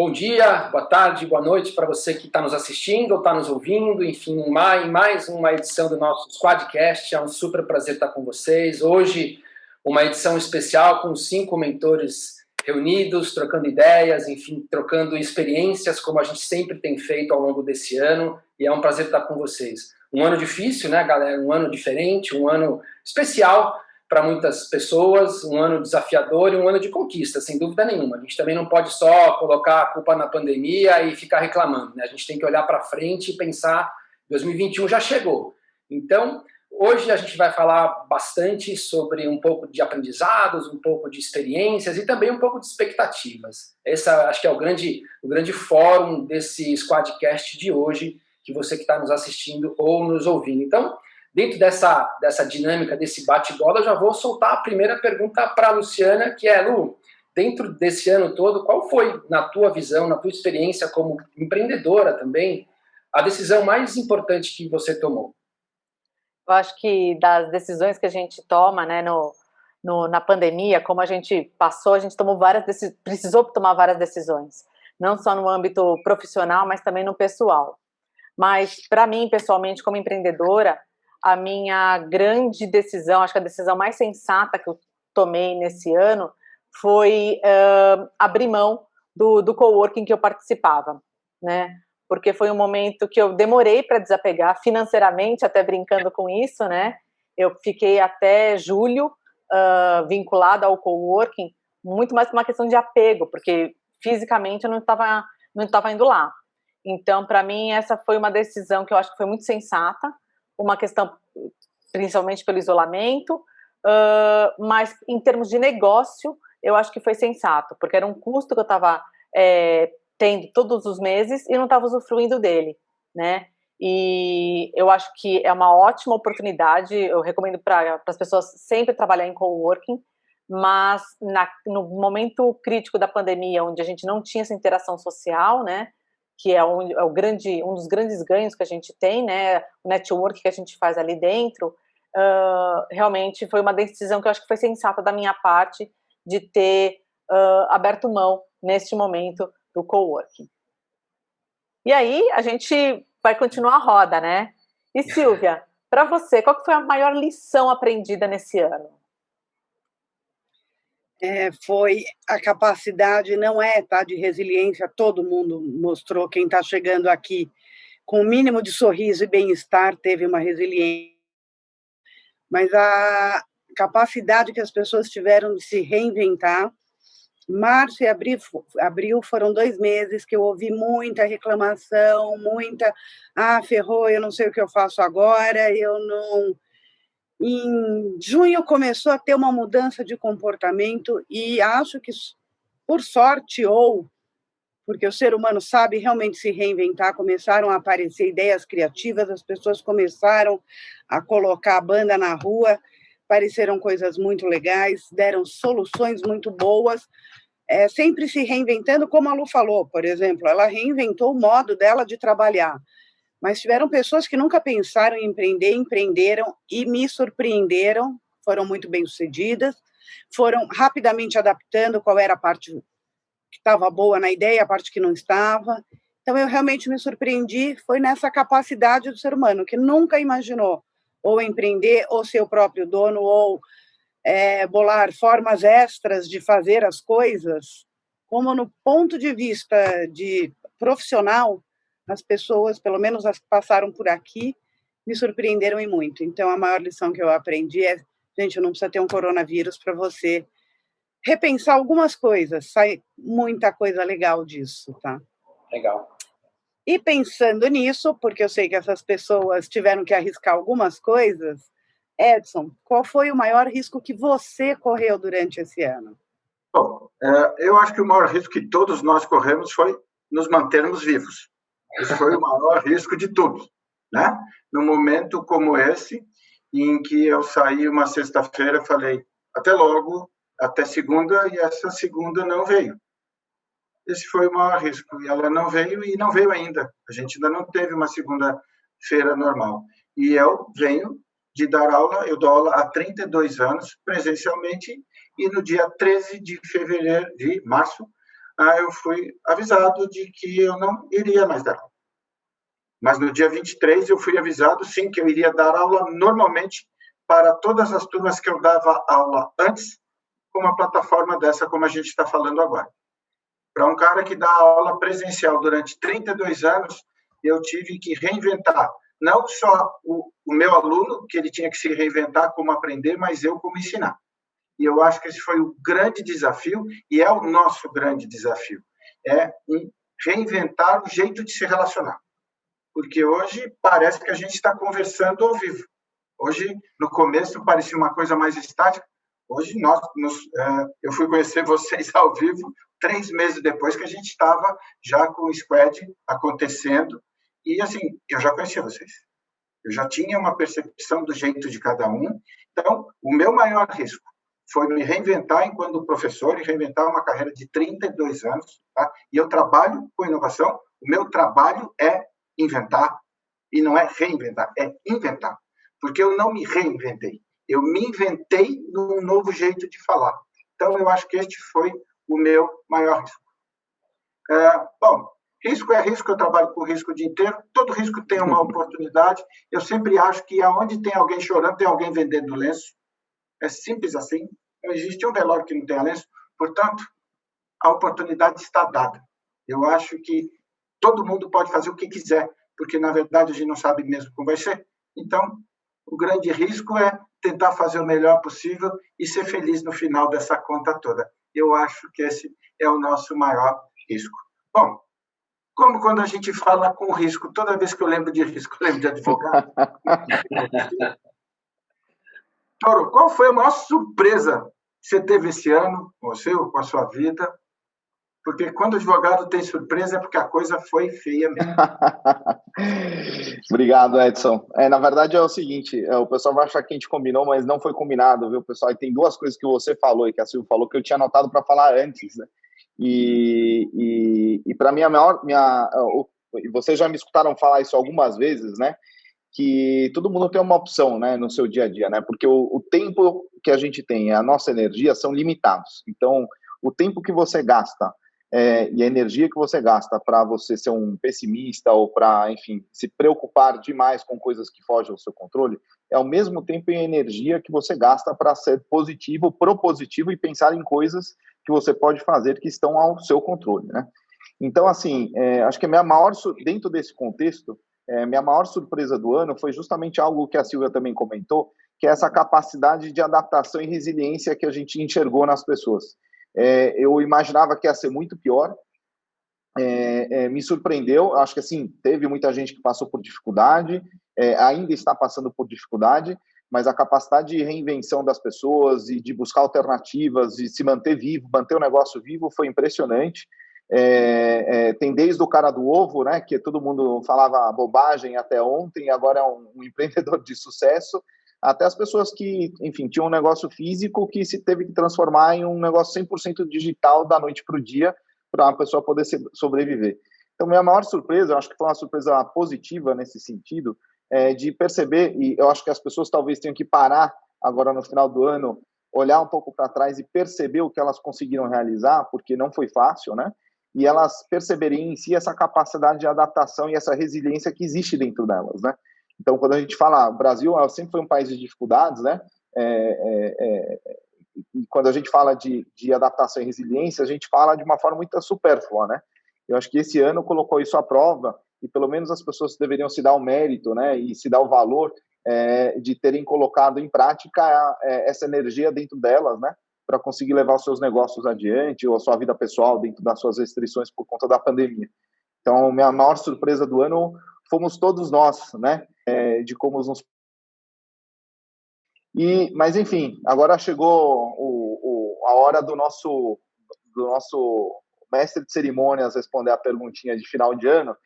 Bom dia, boa tarde, boa noite para você que está nos assistindo ou está nos ouvindo, enfim, em mais uma edição do nosso Squadcast. É um super prazer estar com vocês. Hoje, uma edição especial com 5 mentores reunidos, trocando ideias, enfim, trocando experiências, como a gente sempre tem feito ao longo desse ano, e é um prazer estar com vocês. Um ano difícil, né, galera? Um ano diferente, um ano especial para muitas pessoas, um ano desafiador e um ano de conquista, sem dúvida nenhuma. A gente também não pode só colocar a culpa na pandemia e ficar reclamando, né? A gente tem que olhar para frente e pensar, 2021 já chegou. Então, hoje a gente vai falar bastante sobre um pouco de aprendizados, um pouco de experiências e também um pouco de expectativas. Esse acho que é o grande fórum desse Squadcast de hoje, que você que está nos assistindo ou nos ouvindo. Então, dentro dessa dinâmica, desse bate-bola, eu já vou soltar a primeira pergunta para a Luciana, que é, Lu, dentro desse ano todo, qual foi, na tua visão, na tua experiência como empreendedora também, a decisão mais importante que você tomou? Eu acho que das decisões que a gente toma, né, na pandemia, como a gente passou, a gente precisou tomar várias decisões, não só no âmbito profissional, mas também no pessoal. Mas, para mim, pessoalmente, como empreendedora, a minha grande decisão, acho que a decisão mais sensata que eu tomei nesse ano foi abrir mão do coworking que eu participava, né? Porque foi um momento que eu demorei para desapegar financeiramente, até brincando com isso, né? Eu fiquei até julho vinculada ao coworking, muito mais por uma questão de apego, porque fisicamente eu não estava indo lá. Então, para mim, essa foi uma decisão que eu acho que foi muito sensata, uma questão principalmente pelo isolamento, mas em termos de negócio, eu acho que foi sensato, porque era um custo que eu estava tendo todos os meses e não estava usufruindo dele, né? E eu acho que é uma ótima oportunidade, eu recomendo para as pessoas sempre trabalhar em coworking, mas no momento crítico da pandemia, onde a gente não tinha essa interação social, né? Que é um dos grandes ganhos que a gente tem, né, o network que a gente faz ali dentro, realmente foi uma decisão que eu acho que foi sensata da minha parte de ter aberto mão neste momento do coworking. E aí a gente vai continuar a roda, né? E Silvia, para você, qual que foi a maior lição aprendida nesse ano? Foi a capacidade, não de resiliência, todo mundo mostrou, quem está chegando aqui com o mínimo de sorriso e bem-estar teve uma resiliência, mas a capacidade que as pessoas tiveram de se reinventar. Março e abril foram 2 meses que eu ouvi muita reclamação, ferrou, eu não sei o que eu faço agora, eu não... Em junho começou a ter uma mudança de comportamento e acho que, por sorte ou porque o ser humano sabe realmente se reinventar, começaram a aparecer ideias criativas, as pessoas começaram a colocar a banda na rua, apareceram coisas muito legais, deram soluções muito boas, sempre se reinventando, como a Lu falou, por exemplo, ela reinventou o modo dela de trabalhar. Mas tiveram pessoas que nunca pensaram em empreender, empreenderam e me surpreenderam, foram muito bem-sucedidas, foram rapidamente adaptando qual era a parte que estava boa na ideia, a parte que não estava. Então, eu realmente me surpreendi, foi nessa capacidade do ser humano, que nunca imaginou ou empreender, ou ser o próprio dono, ou bolar formas extras de fazer as coisas, como no ponto de vista de profissional, as pessoas, pelo menos as que passaram por aqui, me surpreenderam e muito. Então, a maior lição que eu aprendi é, gente, não precisa ter um coronavírus para você repensar algumas coisas, sai muita coisa legal disso, tá? Legal. E pensando nisso, porque eu sei que essas pessoas tiveram que arriscar algumas coisas, Edson, qual foi o maior risco que você correu durante esse ano? Bom, eu acho que o maior risco que todos nós corremos foi nos mantermos vivos. Esse foi o maior risco de todos, né? Num momento como esse, em que eu saí uma sexta-feira e falei, até logo, até segunda, e essa segunda não veio. Esse foi o maior risco, e ela não veio, e não veio ainda. A gente ainda não teve uma segunda-feira normal. E eu venho de dar aula, eu dou aula há 32 anos, presencialmente, e no dia 13 de março, eu fui avisado de que eu não iria mais dar aula. Mas no dia 23 eu fui avisado, sim, que eu iria dar aula normalmente para todas as turmas que eu dava aula antes, com uma plataforma dessa, como a gente está falando agora. Para um cara que dá aula presencial durante 32 anos, eu tive que reinventar, não só o meu aluno, que ele tinha que se reinventar como aprender, mas eu como ensinar. E eu acho que esse foi o grande desafio, e é o nosso grande desafio, reinventar o jeito de se relacionar. Porque hoje parece que a gente está conversando ao vivo. Hoje, no começo, parecia uma coisa mais estática. Hoje, eu fui conhecer vocês ao vivo 3 meses depois que a gente estava já com o Squad acontecendo. E, assim, eu já conhecia vocês. Eu já tinha uma percepção do jeito de cada um. Então, o meu maior risco foi me reinventar enquanto professor e reinventar uma carreira de 32 anos. Tá? E eu trabalho com inovação. O meu trabalho é inventar, e não é reinventar, é inventar. Porque eu não me reinventei. Eu me inventei num novo jeito de falar. Então, eu acho que este foi o meu maior risco. Bom, risco é risco, eu trabalho com risco o dia inteiro, todo risco tem uma oportunidade. Eu sempre acho que aonde tem alguém chorando, tem alguém vendendo lenço. É simples assim. Não existe um velório que não tenha lenço. Portanto, a oportunidade está dada. Eu acho que todo mundo pode fazer o que quiser, porque, na verdade, a gente não sabe mesmo como vai ser. Então, o grande risco é tentar fazer o melhor possível e ser feliz no final dessa conta toda. Eu acho que esse é o nosso maior risco. Bom, como quando a gente fala com risco, toda vez que eu lembro de risco, eu lembro de advogado. Toro, qual foi a maior surpresa que você teve esse ano, com você ou com a sua vida? Porque quando o advogado tem surpresa é porque a coisa foi feia mesmo. Obrigado, Edson. Na verdade é o seguinte, o pessoal vai achar que a gente combinou, mas não foi combinado, viu, pessoal? E tem 2 coisas que você falou e que a Silvia falou que eu tinha anotado para falar antes, né? E para mim vocês já me escutaram falar isso algumas vezes, né? Que todo mundo tem uma opção, né, no seu dia a dia, né? Porque o tempo que a gente tem, a nossa energia são limitados. Então, o tempo que você gasta e a energia que você gasta para você ser um pessimista ou para, enfim, se preocupar demais com coisas que fogem ao seu controle, é ao mesmo tempo a energia que você gasta para ser positivo, propositivo e pensar em coisas que você pode fazer que estão ao seu controle, né? Então, assim, acho que dentro desse contexto, minha maior surpresa do ano foi justamente algo que a Silvia também comentou, que é essa capacidade de adaptação e resiliência que a gente enxergou nas pessoas. Eu imaginava que ia ser muito pior, me surpreendeu, acho que assim, teve muita gente que passou por dificuldade, ainda está passando por dificuldade, mas a capacidade de reinvenção das pessoas e de buscar alternativas e se manter vivo, manter o negócio vivo foi impressionante. Tem desde o cara do ovo, né, que todo mundo falava bobagem até ontem, agora é um empreendedor de sucesso, até as pessoas que, enfim, tinham um negócio físico que se teve que transformar em um negócio 100% digital da noite para o dia, para uma pessoa poder sobreviver. Então, minha maior surpresa, eu acho que foi uma surpresa positiva nesse sentido, de perceber, e eu acho que as pessoas talvez tenham que parar agora no final do ano, olhar um pouco para trás e perceber o que elas conseguiram realizar, porque não foi fácil, né? E elas perceberem em si essa capacidade de adaptação e essa resiliência que existe dentro delas, né? Então, quando a gente fala, o Brasil sempre foi um país de dificuldades, né? E quando a gente fala de adaptação e resiliência, a gente fala de uma forma muito supérflua, né? Eu acho que esse ano colocou isso à prova e pelo menos as pessoas deveriam se dar o mérito, né? E se dar o valor de terem colocado em prática essa energia dentro delas, né? Para conseguir levar os seus negócios adiante ou a sua vida pessoal dentro das suas restrições por conta da pandemia. Então, minha maior surpresa do ano fomos todos nós, né? De como nos... Mas, enfim, agora chegou a hora do nosso mestre de cerimônias responder a perguntinha de final de ano.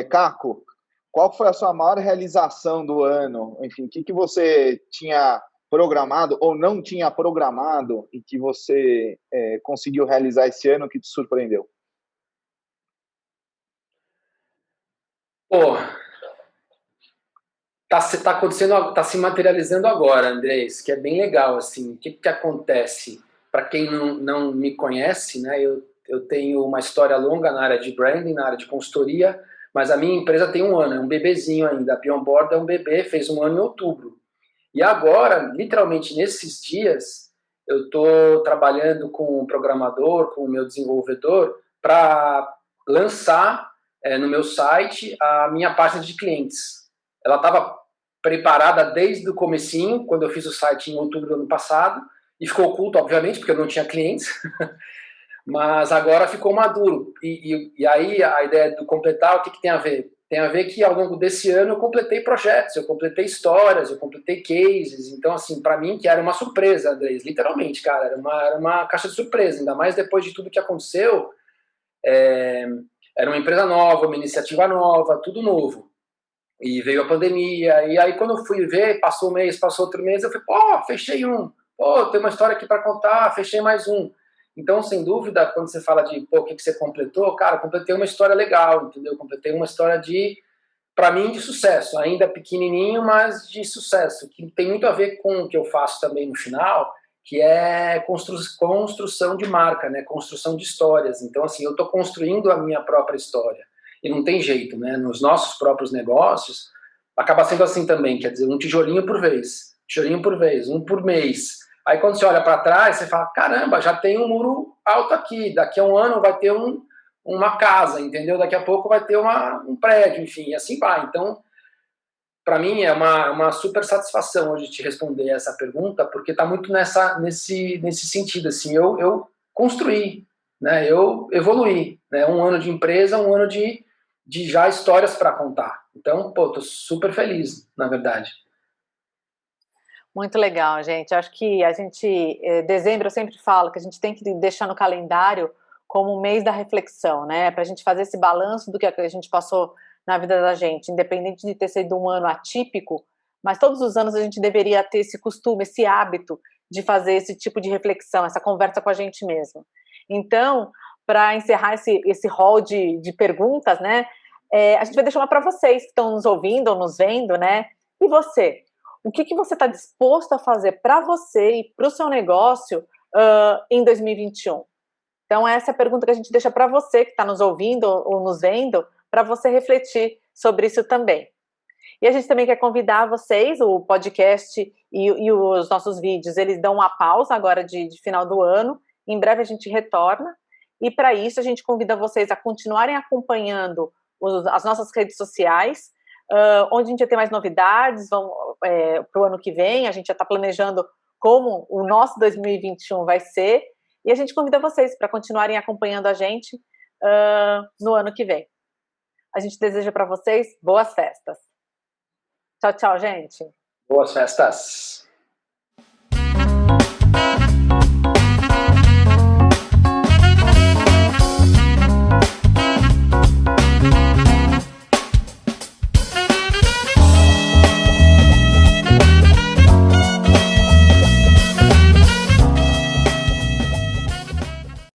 Caco, qual foi a sua maior realização do ano? Enfim, o que você tinha programado ou não tinha programado e que você conseguiu realizar esse ano que te surpreendeu? Pô, tá acontecendo, tá se materializando agora, Andrés, que é bem legal, assim. O que acontece? Para quem não me conhece, né, eu eu tenho uma história longa na área de branding, na área de consultoria, mas a minha empresa tem 1 ano, é um bebezinho ainda. A Beyond Board é um bebê, fez 1 ano em outubro. E agora, literalmente nesses dias, eu estou trabalhando com um programador, com o meu desenvolvedor, para lançar no meu site a minha página de clientes. Ela estava preparada desde o comecinho, quando eu fiz o site em outubro do ano passado, e ficou oculto, obviamente, porque eu não tinha clientes, mas agora ficou maduro. E aí a ideia do completar, o que tem a ver? Tem a ver que ao longo desse ano eu completei projetos, eu completei histórias, eu completei cases. Então, assim, para mim, que era uma surpresa, Andrés, literalmente, cara, era uma caixa de surpresa, ainda mais depois de tudo que aconteceu. Era uma empresa nova, uma iniciativa nova, tudo novo. E veio a pandemia, e aí quando eu fui ver, passou um mês, passou outro mês, eu falei, pô, fechei um, pô, tem uma história aqui para contar, fechei mais um. Então, sem dúvida, quando você fala de, pô, o que você completou, cara, completei uma história legal, entendeu? Completei uma história para mim, de sucesso, ainda pequenininho, mas de sucesso, que tem muito a ver com o que eu faço também no final, que é construção de marca, né? Construção de histórias. Então, assim, eu estou construindo a minha própria história. E não tem jeito, né? Nos nossos próprios negócios, acaba sendo assim também, quer dizer, um tijolinho por vez, um por mês. Aí quando você olha para trás, você fala, caramba, já tem um muro alto aqui, daqui a um ano vai ter uma casa, entendeu? Daqui a pouco vai ter um prédio, enfim, e assim vai. Então, para mim é uma super satisfação hoje te responder essa pergunta, porque está muito nesse sentido, assim, eu construí, né? Eu evoluí, né? 1 ano de empresa, 1 ano de já histórias para contar. Então, pô, tô super feliz, na verdade. Muito legal, gente. Acho que dezembro eu sempre falo que a gente tem que deixar no calendário como um mês da reflexão, né? Para a gente fazer esse balanço do que a gente passou na vida da gente, independente de ter sido um ano atípico, mas todos os anos a gente deveria ter esse costume, esse hábito de fazer esse tipo de reflexão, essa conversa com a gente mesmo. Então, para encerrar esse hall de perguntas, né? A gente vai deixar uma para vocês que estão nos ouvindo ou nos vendo, né? E você? O que você está disposto a fazer para você e para o seu negócio em 2021? Então, essa é a pergunta que a gente deixa para você que está nos ouvindo ou nos vendo, para você refletir sobre isso também. E a gente também quer convidar vocês, o podcast e os nossos vídeos, eles dão uma pausa agora de final do ano, em breve a gente retorna, e para isso a gente convida vocês a continuarem acompanhando as nossas redes sociais, onde a gente vai ter mais novidades para o ano que vem, a gente já está planejando como o nosso 2021 vai ser, e a gente convida vocês para continuarem acompanhando a gente no ano que vem. A gente deseja para vocês boas festas. Tchau, tchau, gente. Boas festas.